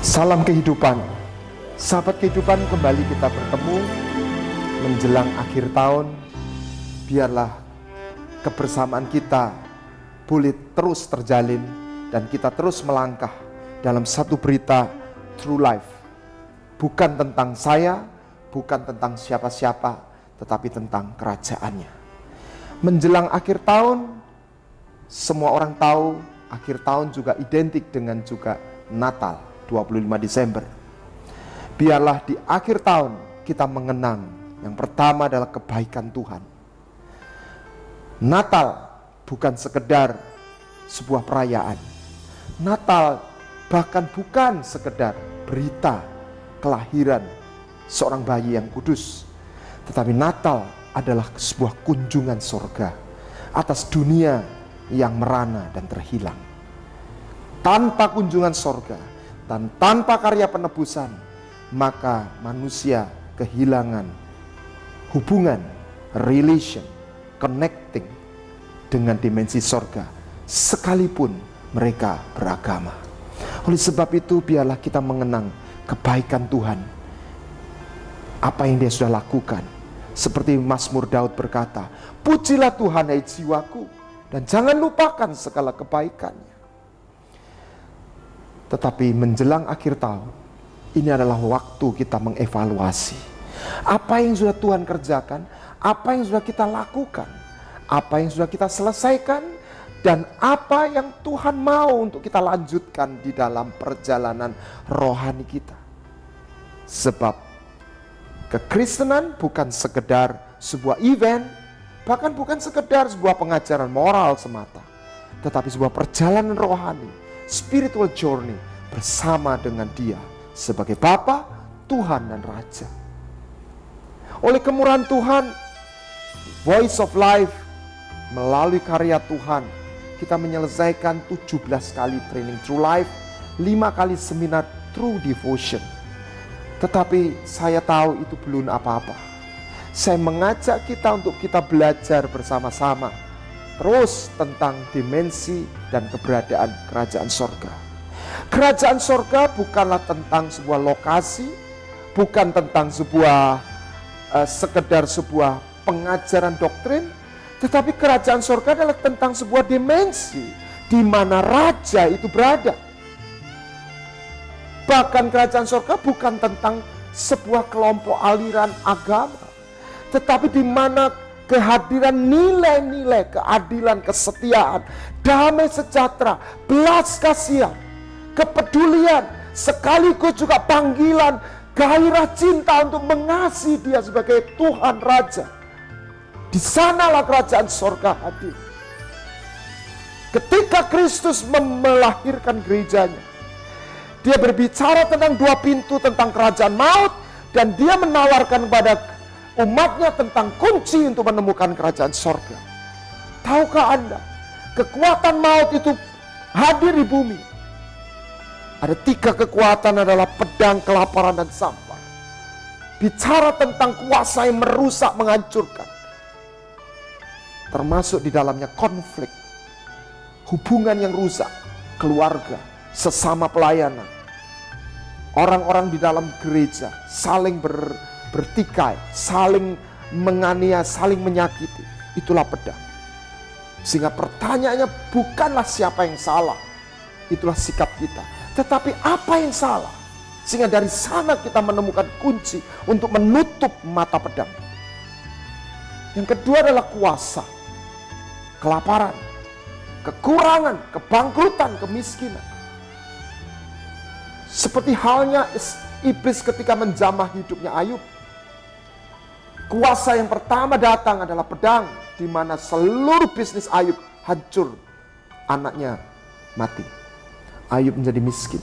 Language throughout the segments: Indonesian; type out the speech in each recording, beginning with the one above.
Salam kehidupan. Sahabat kehidupan, kembali kita bertemu menjelang akhir tahun. Biarlah kebersamaan kita boleh terus terjalin dan kita terus melangkah dalam satu berita true life. Bukan tentang saya, bukan tentang siapa-siapa, tetapi tentang kerajaannya. Menjelang akhir tahun, semua orang tahu akhir tahun juga identik dengan juga Natal, 25 Desember. Biarlah di akhir tahun kita mengenang yang pertama adalah kebaikan Tuhan. Natal bukan sekedar sebuah perayaan. Natal bahkan bukan sekedar berita kelahiran seorang bayi yang kudus. Tetapi Natal adalah sebuah kunjungan surga atas dunia yang merana dan terhilang. Tanpa kunjungan surga dan tanpa karya penebusan, maka manusia kehilangan hubungan, relation, connecting dengan dimensi surga, sekalipun mereka beragama. Oleh sebab itu, biarlah kita mengenang kebaikan Tuhan, apa yang Dia sudah lakukan. Seperti Mazmur Daud berkata, pujilah Tuhan hai jiwaku, dan jangan lupakan segala kebaikannya. Tetapi menjelang akhir tahun, ini adalah waktu kita mengevaluasi apa yang sudah Tuhan kerjakan, apa yang sudah kita lakukan, apa yang sudah kita selesaikan, dan apa yang Tuhan mau untuk kita lanjutkan di dalam perjalanan rohani kita. Sebab kekristenan bukan sekedar sebuah event, bahkan bukan sekedar sebuah pengajaran moral semata, tetapi sebuah perjalanan rohani, spiritual journey bersama dengan Dia sebagai Bapa, Tuhan dan Raja. Oleh kemurahan Tuhan, Voice of Life melalui karya Tuhan, kita menyelesaikan 17 kali training True Life, 5 kali seminar True Devotion. Tetapi saya tahu itu belum apa-apa. Saya mengajak kita untuk kita belajar bersama-sama terus tentang dimensi dan keberadaan kerajaan sorga. Kerajaan sorga bukanlah tentang sebuah lokasi, bukan tentang sekedar sebuah pengajaran doktrin, tetapi kerajaan sorga adalah tentang sebuah dimensi di mana raja itu berada. Bahkan kerajaan sorga bukan tentang sebuah kelompok aliran agama, tetapi di mana kehadiran nilai-nilai keadilan, kesetiaan, damai sejahtera, belas kasihan, kepedulian, sekaligus juga panggilan, gairah cinta untuk mengasihi Dia sebagai Tuhan Raja. Di sanalah kerajaan sorga hadir. Ketika Kristus melahirkan gerejanya, Dia berbicara tentang dua pintu, tentang kerajaan maut, dan Dia menawarkan kepada umatnya tentang kunci untuk menemukan kerajaan sorga. Tahukah Anda, kekuatan maut itu hadir di bumi. Ada 3 kekuatan, adalah pedang, kelaparan, dan sampar. Bicara tentang kuasa yang merusak, menghancurkan. Termasuk di dalamnya konflik, hubungan yang rusak, keluarga, sesama pelayanan. Orang-orang di dalam gereja saling bertikai, saling menganiaya, saling menyakiti. Itulah pedang. Sehingga pertanyaannya bukanlah siapa yang salah, itulah sikap kita, tetapi apa yang salah. Sehingga dari sana kita menemukan kunci untuk menutup mata pedang. Yang kedua adalah kuasa, kelaparan, kekurangan, kebangkrutan, kemiskinan. Seperti halnya iblis ketika menjamah hidupnya Ayub. Kuasa yang pertama datang adalah pedang, di mana seluruh bisnis Ayub hancur, anaknya mati. Ayub menjadi miskin.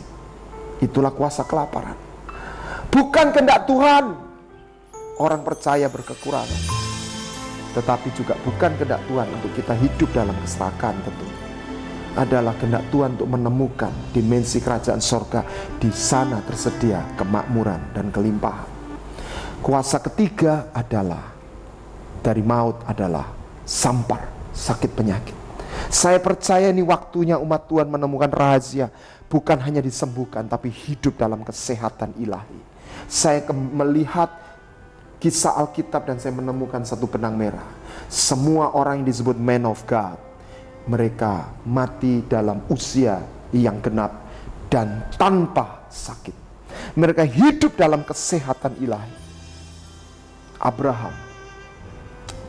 Itulah kuasa kelaparan. Bukan kehendak Tuhan orang percaya berkekurangan, tetapi juga bukan kehendak Tuhan untuk kita hidup dalam keserakahan tentunya. Adalah kehendak Tuhan untuk menemukan dimensi kerajaan sorga. Di sana tersedia kemakmuran dan kelimpahan. Kuasa ketiga adalah dari maut adalah sampar, sakit penyakit. Saya percaya ini waktunya umat Tuhan menemukan rahasia bukan hanya disembuhkan, tapi hidup dalam kesehatan ilahi. Saya melihat kisah Alkitab dan saya menemukan satu benang merah. Semua orang yang disebut man of God, mereka mati dalam usia yang genap dan tanpa sakit. Mereka hidup dalam kesehatan ilahi. Abraham,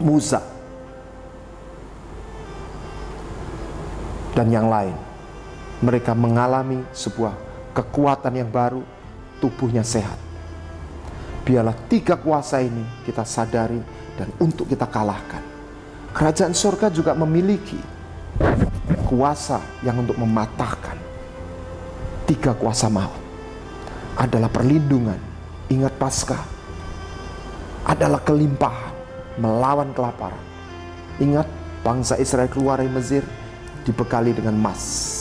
Musa, dan yang lain, mereka mengalami sebuah kekuatan yang baru, tubuhnya sehat. Biarlah 3 kuasa ini kita sadari dan untuk kita kalahkan. Kerajaan surga juga memiliki kuasa yang untuk mematahkan 3 kuasa maut. Adalah perlindungan, ingat Paskah, adalah kelimpahan, melawan kelaparan. Ingat bangsa Israel keluar dari Mesir dibekali dengan emas.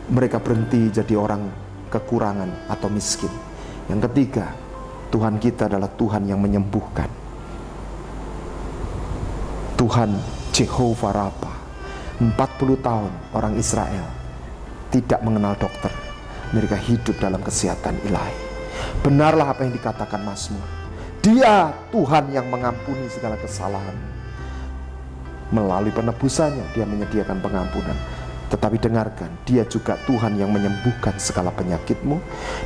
Mereka berhenti jadi orang kekurangan atau miskin. Yang ketiga, Tuhan kita adalah Tuhan yang menyembuhkan. Tuhan Jehovah Rafa. 40 tahun orang Israel tidak mengenal dokter. Mereka hidup dalam kesehatan ilahi. Benarlah apa yang dikatakan Mazmur. Dia Tuhan yang mengampuni segala kesalahan. Melalui penebusannya dia menyediakan pengampunan. Tetapi dengarkan, dia juga Tuhan yang menyembuhkan segala penyakitmu,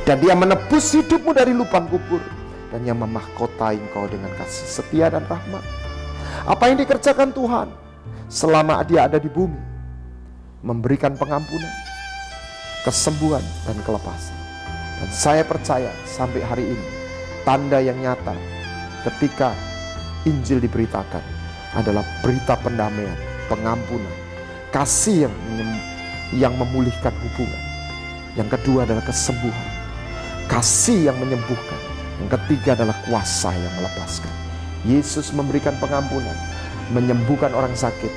dan dia menebus hidupmu dari lubang kubur, dan yang memahkotai engkau dengan kasih setia dan rahmat. Apa yang dikerjakan Tuhan selama dia ada di bumi? Memberikan pengampunan, kesembuhan, dan kelepasan. Dan saya percaya sampai hari ini, tanda yang nyata ketika Injil diberitakan adalah berita pendamaian, pengampunan, kasih yang memulihkan hubungan. Yang kedua adalah kesembuhan, kasih yang menyembuhkan. Yang ketiga adalah kuasa yang melepaskan. Yesus memberikan pengampunan, menyembuhkan orang sakit,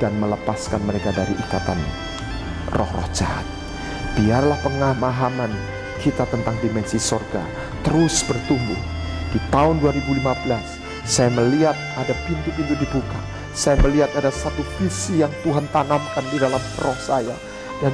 dan melepaskan mereka dari ikatan roh-roh jahat. Biarlah pemahaman kita tentang dimensi sorga terus bertumbuh. Di tahun 2015 saya melihat ada pintu-pintu dibuka. Saya melihat ada satu visi yang Tuhan tanamkan di dalam roh saya. Dan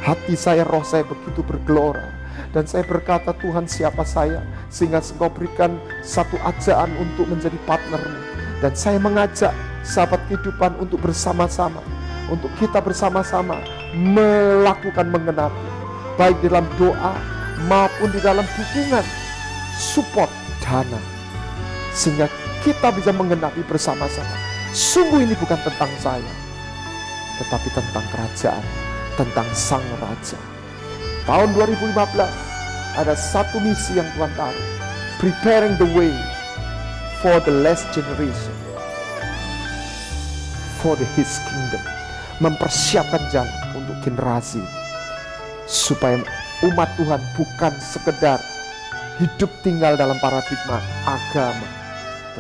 hati saya, roh saya begitu bergelora. Dan saya berkata, Tuhan, siapa saya? Sehingga Engkau berikan satu ajaan untuk menjadi partnermu. Dan saya mengajak sahabat kehidupan untuk bersama-sama. Untuk kita bersama-sama melakukan mengenapi. Baik dalam doa maupun di dalam dukungan, support, dana. Sehingga kita bisa menggenapi bersama-sama. Sungguh ini bukan tentang saya, tetapi tentang kerajaan, tentang Sang Raja. Tahun 2015 ada satu misi yang Tuhan taruh, preparing the way for the last generation, for His kingdom. Mempersiapkan jalan untuk generasi, supaya umat Tuhan bukan sekedar hidup tinggal dalam paradigma agama,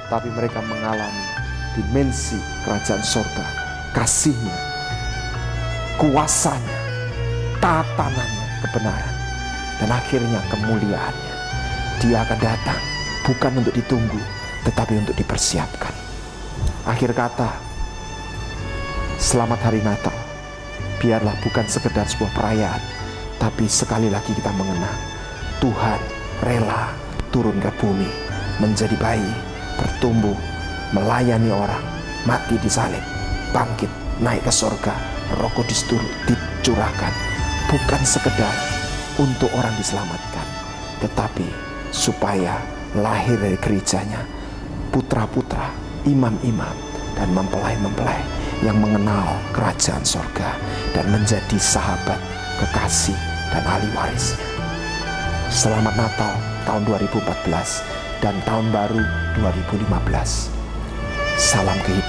tetapi mereka mengalami dimensi kerajaan surga, kasihnya, kuasanya, tatanannya, kebenaran, dan akhirnya kemuliaannya. Dia akan datang bukan untuk ditunggu, tetapi untuk dipersiapkan. Akhir kata, selamat hari Natal. Biarlah bukan sekedar sebuah perayaan, tapi sekali lagi kita mengenang Tuhan rela turun ke bumi, menjadi bayi, bertumbuh, melayani orang, mati di salib, bangkit, naik ke surga, Roh Kudus turut dicurahkan, bukan sekedar untuk orang diselamatkan, tetapi supaya lahir dari gerejanya putra-putra, imam-imam, dan mempelai-mempelai yang mengenal kerajaan surga dan menjadi sahabat, kekasih, dan ahli warisnya. Selamat Natal tahun 2014 dan tahun baru 2015. Salam kehidupan.